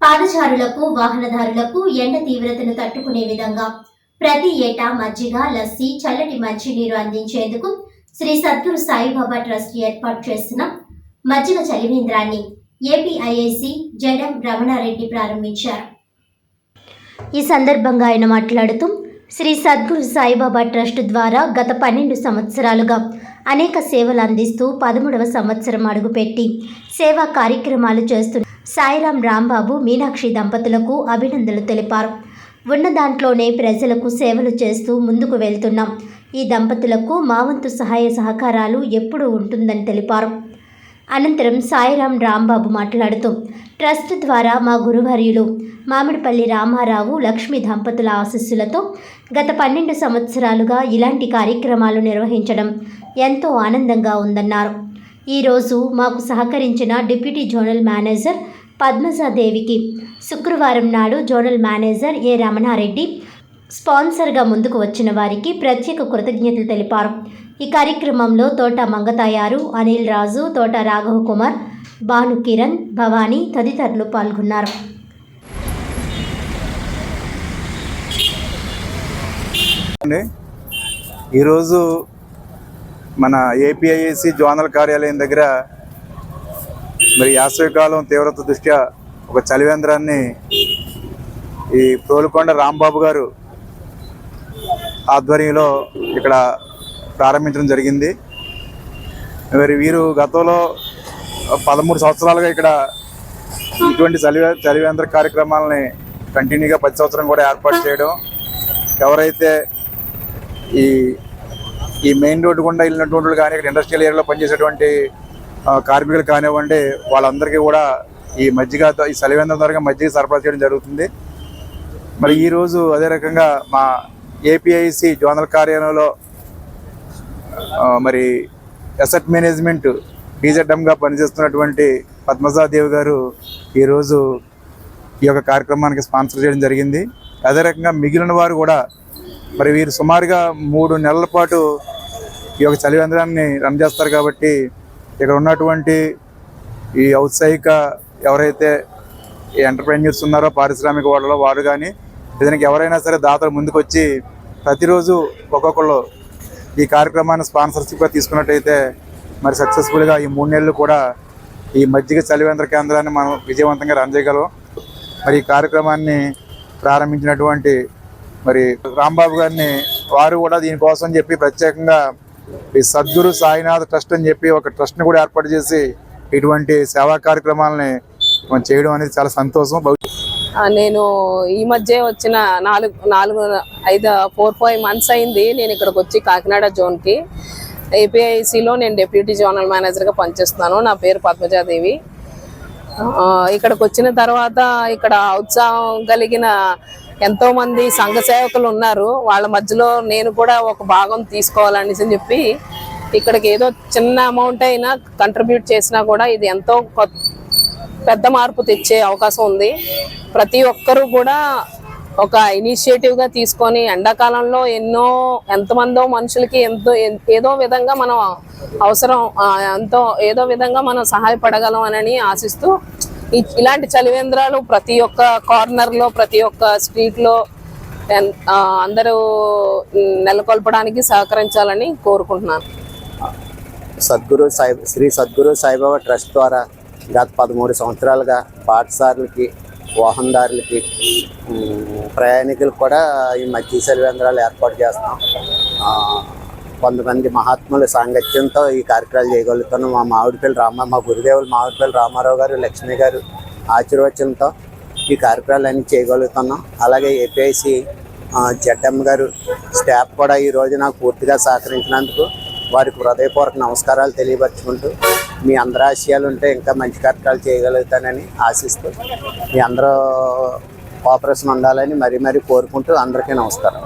పాదచారులకు, వాహనదారులకు ఎండ తీవ్రతను తట్టుకునే విధంగా ప్రతి ఏటా మజ్జిగ, లస్సీ, చల్లటి మంచినీరు అందించేందుకు శ్రీ సద్గురు సాయిబాబా ట్రస్ట్ ఏర్పాటు చేసిన మజ్జిగ చలివేంద్రాన్ని ఏపీఐఐసి జడం రమణారెడ్డి ప్రారంభించారు. ఈ సందర్భంగా ఆయన మాట్లాడుతూ శ్రీ సద్గురు సాయిబాబా ట్రస్ట్ ద్వారా గత 12 సంవత్సరాలుగా అనేక సేవలు అందిస్తూ 13వ సంవత్సరం అడుగుపెట్టి సేవా కార్యక్రమాలు చేస్తున్న సాయిరాం రాంబాబు, మీనాక్షి దంపతులకు అభినందనలు తెలిపారు. ఉన్న దాంట్లోనే ప్రజలకు సేవలు చేస్తూ ముందుకు వెళ్తున్నాం. ఈ దంపతులకు మా వంతు సహాయ సహకారాలు ఎప్పుడూ ఉంటుందని తెలిపారు. అనంతరం సాయిరాం రాంబాబు మాట్లాడుతూ ట్రస్ట్ ద్వారా మా గురువర్యులు మామిడిపల్లి రామారావు, లక్ష్మి దంపతుల ఆశీస్సులతో గత 12 సంవత్సరాలుగా ఇలాంటి కార్యక్రమాలు నిర్వహించడం ఎంతో ఆనందంగా ఉందన్నారు. ఈరోజు మాకు సహకరించిన డిప్యూటీ జోనల్ మేనేజర్ పద్మజాదేవికి, శుక్రవారం నాడు జోనల్ మేనేజర్ ఏ రమణారెడ్డి, స్పాన్సర్గా ముందుకు వచ్చిన వారికి ప్రత్యేక కృతజ్ఞతలు తెలిపారు. ఈ కార్యక్రమంలో తోట మంగతాయారు, అనిల్ రాజు, తోట రాఘవ కుమార్, భాను కిరణ్, భవానీ తదితరులు పాల్గొన్నారు. ఈరోజు మన ఏపీఐఏసి జోనల్ కార్యాలయం దగ్గర మరి వేసవికాలం తీవ్రత దృష్ట్యా ఒక చలివేంద్రాన్ని ఈ ప్రోలుకొండ రాంబాబు గారు ఆధ్వర్యంలో ఇక్కడ ప్రారంభించడం జరిగింది. మరి వీరు గతంలో 13 సంవత్సరాలుగా ఇక్కడ ఇటువంటి చలివేంద్ర కార్యక్రమాలని కంటిన్యూగా 10 సంవత్సరం కూడా ఏర్పాటు చేయడం, ఎవరైతే ఈ మెయిన్ రోడ్డు గుండా వెళ్ళినటువంటి కానీ ఇక్కడ ఇండస్ట్రియల్ ఏరియాలో పనిచేసేటువంటి కార్మికులు కానివ్వండి, వాళ్ళందరికీ కూడా ఈ చలివేంద్రం ద్వారా మజ్జిగ సరఫరా చేయడం జరుగుతుంది. మరి ఈరోజు అదే రకంగా మా ఏపీఐసి జోనల్ కార్యాలయంలో మరి అసెట్ మేనేజ్మెంట్ డీజెడ్ఎంగా పనిచేస్తున్నటువంటి పద్మజాదేవి గారు ఈరోజు ఈ యొక్క కార్యక్రమానికి స్పాన్సర్ చేయడం జరిగింది. అదే రకంగా మిగిలిన వారు కూడా మరి వీరు సుమారుగా 3 నెలల పాటు ఈ యొక్క చలివేంద్రాన్ని రన్ చేస్తారు. కాబట్టి ఇక్కడ ఉన్నటువంటి ఈ ఔత్సాహిక ఎవరైతే ఈ ఎంటర్ప్రెన్యూర్స్ ఉన్నారో పారిశ్రామిక వాళ్ళలో వారు కానీ దీనికి ఎవరైనా సరే దాతలు ముందుకు వచ్చి ప్రతిరోజు ఒక్కొక్కళ్ళు ఈ కార్యక్రమాన్ని స్పాన్సర్షిప్గా తీసుకున్నట్టయితే మరి సక్సెస్ఫుల్గా ఈ 3 నెలలు కూడా ఈ మజ్జిగ చలివేంద్ర కేంద్రాన్ని మనం విజయవంతంగా రన్ చేయగలం. మరి ఈ కార్యక్రమాన్ని ప్రారంభించినటువంటి మరి రాంబాబు గారిని వారు కూడా దీనికోసం చెప్పి ప్రత్యేకంగా ఈ సద్గురు సాయినాథ్ ట్రస్ట్ అని చెప్పి ఒక ట్రస్ట్ని కూడా ఏర్పాటు చేసి ఇటువంటి సేవా కార్యక్రమాలని చేయడం అనేది చాలా సంతోషం. నేను ఈ మధ్య వచ్చిన 4-5 మంత్స్ అయింది నేను ఇక్కడికి వచ్చి కాకినాడ జోన్కి. ఏపీఐసిలో నేను డిప్యూటీ జోనల్ మేనేజర్గా పనిచేస్తున్నాను. నా పేరు పద్మజాదేవి. ఇక్కడికి వచ్చిన తర్వాత ఇక్కడ ఉత్సాహం కలిగిన ఎంతోమంది సంఘ సేవకులు ఉన్నారు. వాళ్ళ మధ్యలో నేను కూడా ఒక భాగం తీసుకోవాలనేసి చెప్పి ఇక్కడికి ఏదో చిన్న అమౌంట్ అయినా కంట్రిబ్యూట్ చేసినా కూడా ఇది ఎంతో పెద్ద మార్పు తెచ్చే అవకాశం ఉంది. ప్రతి ఒక్కరూ కూడా ఒక ఇనిషియేటివ్గా తీసుకొని ఎండాకాలంలో ఎంతమందో మనుషులకి ఏదో విధంగా మనం అవసరం ఏదో విధంగా మనం సహాయపడగలం అని ఆశిస్తూ ఇలాంటి చలివేంద్రాలు ప్రతి ఒక్క కార్నర్లో, ప్రతి ఒక్క స్ట్రీట్లో అందరూ నెలకొల్పడానికి సహకరించాలని కోరుకుంటున్నాను. శ్రీ సద్గురు సాయిబాబా ట్రస్ట్ ద్వారా గత 13 సంవత్సరాలుగా పాఠశాలలకి, వాహనదారులకి, ప్రయాణికులకు కూడా ఈ మజ్జిగ చలివేంద్రాలు ఏర్పాటు చేస్తున్నాం. కొంతమంది మహాత్ముల సాంగత్యంతో ఈ కార్యక్రమాలు చేయగలుగుతున్నాం. మా గురుదేవులు మామిడిపల్లి రామారావు గారు, లక్ష్మి గారు ఆశీర్వచనంతో ఈ కార్యక్రమాలన్నీ చేయగలుగుతున్నాం. అలాగే ఏపీఐసి జడ్ఎం గారు స్టాఫ్ కూడా ఈరోజు నాకు పూర్తిగా సహకరించినందుకు వారికి హృదయపూర్వక నమస్కారాలు తెలియపరుచుకుంటూ మీ అందరి ఆశయాలు ఉంటే ఇంకా మంచి కార్యక్రమాలు చేయగలుగుతానని ఆశిస్తూ మీ అందరూ కోఆపరేషన్ ఉండాలని మరీ కోరుకుంటూ అందరికీ నమస్కారం.